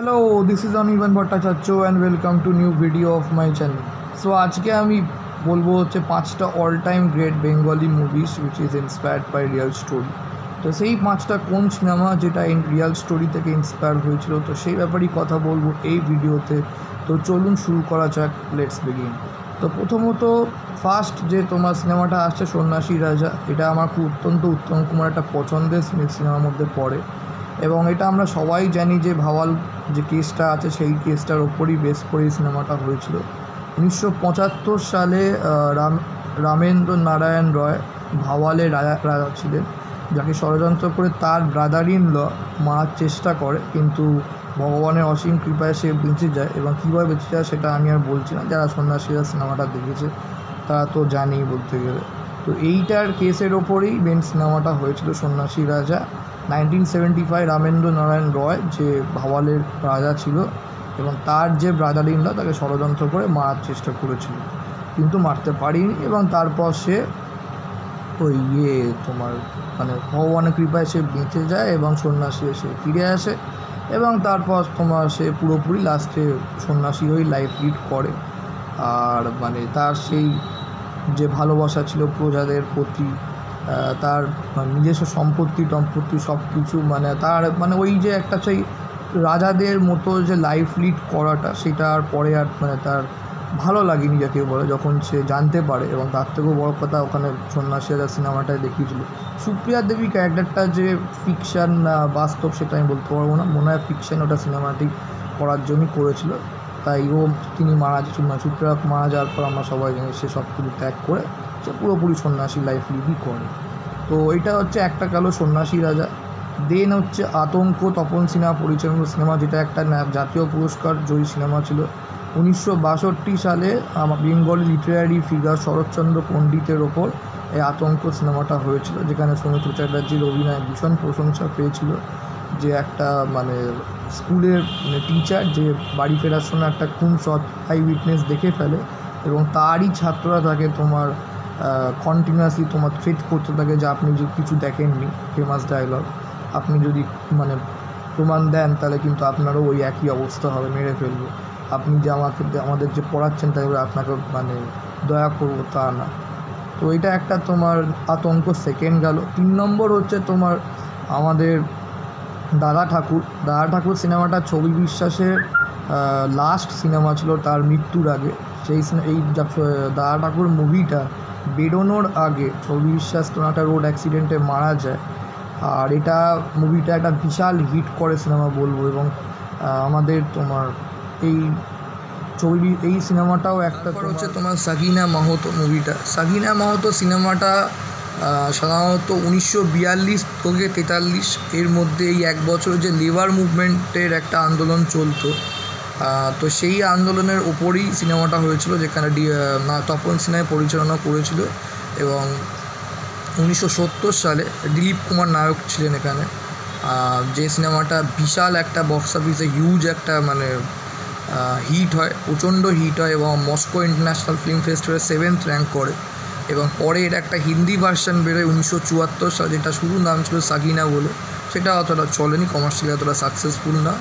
Hello, this is Anirban Bhattacharya and welcome to new video of my channel. So আজকে আমি বলবো হচ্ছে 5টা all time great Bengali movies which is inspired by real story. তো সেই 5টা কোন সিনেমা যেটা রিয়েল স্টোরি থেকে ইন্সপায়ার হয়েছিল, তো সেই ব্যাপারেই কথা বলবো এই ভিডিওতে। তো চলুন শুরু করা যাক, লেটস বিগিন। তো প্রথমত ফার্স্ট যে তোমার সিনেমাটা আসছে সন্ন্যাসী রাজা, এটা আমার খুব অত্যন্ত উত্তম কুমার একটা পছন্দের সিনেমার মধ্যে পড়ে এবং এটা আমরা সবাই জানি যে ভাওয়াল যে কেসটা আছে সেই কেসটার ওপরই বেস করে এই সিনেমাটা হয়েছিল। 1975 সালে রামেন্দ্র নারায়ণ রয় ভাওয়ালের রাজা ছিলেন, যাকে ষড়যন্ত্র করে তার ব্রাদার ইন ল মারার চেষ্টা করে, কিন্তু ভগবানের অসীম কৃপায় সে বেঁচে যায়। এবং কীভাবে বেঁচে যায় সেটা আমি আর বলছি না, যারা সন্ন্যাসীরা সিনেমাটা দেখেছে তারা তো জানেই বলতে গেলে। তো এইটার কেসের ওপরেই মেন সিনেমাটা হয়েছিল সন্ন্যাসী রাজা। 1975 রামেন্দ্র নারায়ণ রয় যে ভাওয়ালের রাজা ছিল এবং তার যে ব্রাদার ইন ল তাকে ষড়যন্ত্র করে মারার চেষ্টা করেছিল, কিন্তু মারতে পারিনি। এবং তারপর সে ওই তোমার ভগবানের কৃপায় সে বেঁচে যায় এবং সন্ন্যাসী এসে ফিরে আসে এবং তারপর তোমার সে পুরোপুরি লাস্টে সন্ন্যাসী হয়ে লাইফ লিড করে। আর তার সেই যে ভালোবাসা ছিল প্রজাদের প্রতি, তার নিজস্ব সম্পত্তি সব কিছু তার ওই যে একটা সেই রাজাদের মতো যে লাইফ লিড করাটা, সেটা আর পরে আর তার ভালো লাগেনি যাকে বলে, যখন সে জানতে পারে। এবং তার থেকেও বড় কথা, ওখানে সন্ন্যাসী রাজা সিনেমাটায় দেখিয়েছিল সুপ্রিয়া দেবী ক্যারেক্টারটা যে ফিকশান না বাস্তব সেটা আমি বলতে পারবো না, মনে হয় ফিকশান, ওটা সিনেমাটি করার জন্যই করেছিল। তাই তিনি সুপ্রিয়া মারা যাওয়ার পর আমরা সবাই জানি সে সব কিছু ত্যাগ করে সে পুরোপুরি সন্ন্যাসী লাইফ লিডই করে। তো এটা হচ্ছে একটা গেল সন্ন্যাসী রাজা। দেন হচ্ছে আতঙ্ক, তপন সিনহা পরিচালিত সিনেমা, যেটা একটা জাতীয় পুরস্কার জয়ী সিনেমা ছিল। 1962 সালে বেঙ্গলি লিটারারি ফিগার শরৎচন্দ্র পণ্ডিতের ওপর এই আতঙ্ক সিনেমাটা হয়েছিল, যেখানে সৌমিত্র চ্যাটার্জির অভিনয় ভীষণ প্রশংসা পেয়েছিল। যে একটা স্কুলের টিচার যে বাড়ি ফেরার সময় একটা খুন আই উইটনেস দেখে ফেলে এবং তারই ছাত্ররা তাকে কন্টিনিউয়াসলি থ্রেট করতে থাকে যে আপনি যে কিছু দেখেননি, ফেমাস ডায়লগ, আপনি যদি প্রমাণ দেন তাহলে কিন্তু আপনারও ওই একই অবস্থা হবে, মেরে ফেলবো, আপনি যে আমাদের যে পড়াচ্ছেন তাই আপনাকে দয়া করবো তা না। তো এটা একটা আতঙ্ক সেকেন্ড গেল। 3 নম্বর হচ্ছে আমাদের দাদা ঠাকুর সিনেমাটা ছবি বিশ্বাসের লাস্ট সিনেমা ছিল তার মৃত্যুর আগে। এই দাদা ঠাকুর মুভিটা বেরোনোর আগে ছবি বিশ্বাস একটা রোড অ্যাক্সিডেন্টে মারা যায়। আর এটা মুভিটা একটা বিশাল হিট করে সিনেমা বলবো। এবং আমাদের এই সিনেমাটাও একটা হচ্ছে সাগিনা মাহাতো মুভিটা। সাগিনা মাহাতো সিনেমাটা সাধারণত 1942 থেকে 43 এর মধ্যে এই এক বছর যে লেবার মুভমেন্টের একটা আন্দোলন চলতো, তো সেই আন্দোলনের ওপরই সিনেমাটা হয়েছিল, যেখানে তপন সিনহা পরিচালনা করেছিল। এবং 1970 সালে দিলীপ কুমার নায়ক ছিলেন এখানে। যে সিনেমাটা বিশাল একটা বক্স অফিসে হিউজ একটা হিট হয়, প্রচণ্ড হিট হয় এবং মস্কো ইন্টারন্যাশনাল ফিল্ম ফেস্টিভ্যালে 7th র্যাঙ্ক করে। এবং পরে এর একটা হিন্দি ভার্সন বেরোয় 1974 সালে, যেটা শুরু নাম ছিল সাগিনা বলে, সেটা অতটা চলেনি, কমার্শিয়ালি অতটা সাকসেসফুল না।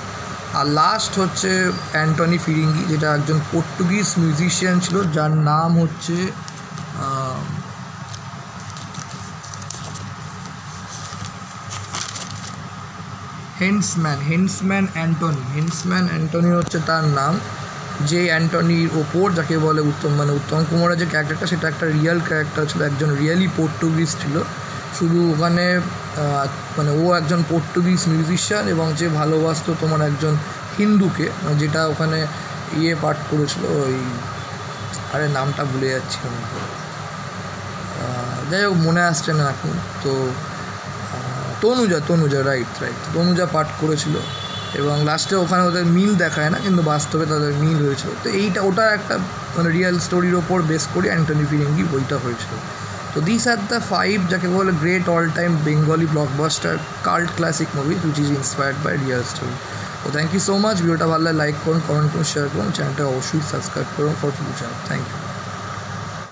আর লাস্ট হচ্ছে অ্যান্টনি ফিরিঙ্গি, যেটা একজন পর্তুগিজ মিউজিশিয়ান ছিল, যার নাম হচ্ছে হেন্সম্যান অ্যান্টনি হচ্ছে তার নাম। যে অ্যান্টনির ওপর যাকে বলে উত্তম কুমারের যে ক্যারেক্টারটা, সেটা একটা রিয়েল ক্যারেক্টার ছিল, একজন রিয়েলি পর্তুগিজ ছিল। শুধু ওখানে ও একজন পর্তুগিজ মিউজিশিয়ান এবং যে ভালোবাসতো একজন হিন্দুকে, যেটা ওখানে পাঠ করেছিল, নামটা ভুলে যাচ্ছি আমি, যাই হোক মনে আসছে না এখন। তো তনুজা রাইট তনুজা পাঠ করেছিল এবং লাস্টে ওখানে ওদের মিল দেখায় না, কিন্তু বাস্তবে তাদের মিল হয়েছিল। তো ওটা একটা রিয়েল স্টোরির ওপর বেস করে অ্যান্টনি ফিরিঙ্গি বইটা হয়েছিল। তো দিস আর দ্য 5 যাকে বলে great all time Bengali blockbuster cult classic movie which is inspired by real story. তো থ্যাংক ইউ সো মাচ। ভিডিওটা ভালো লাগে লাইক করুন, কমেন্ট করুন, শেয়ার করুন, চ্যানেলটা অবশ্যই সাবস্ক্রাইব করুন ফর ফিউচার। Thank you.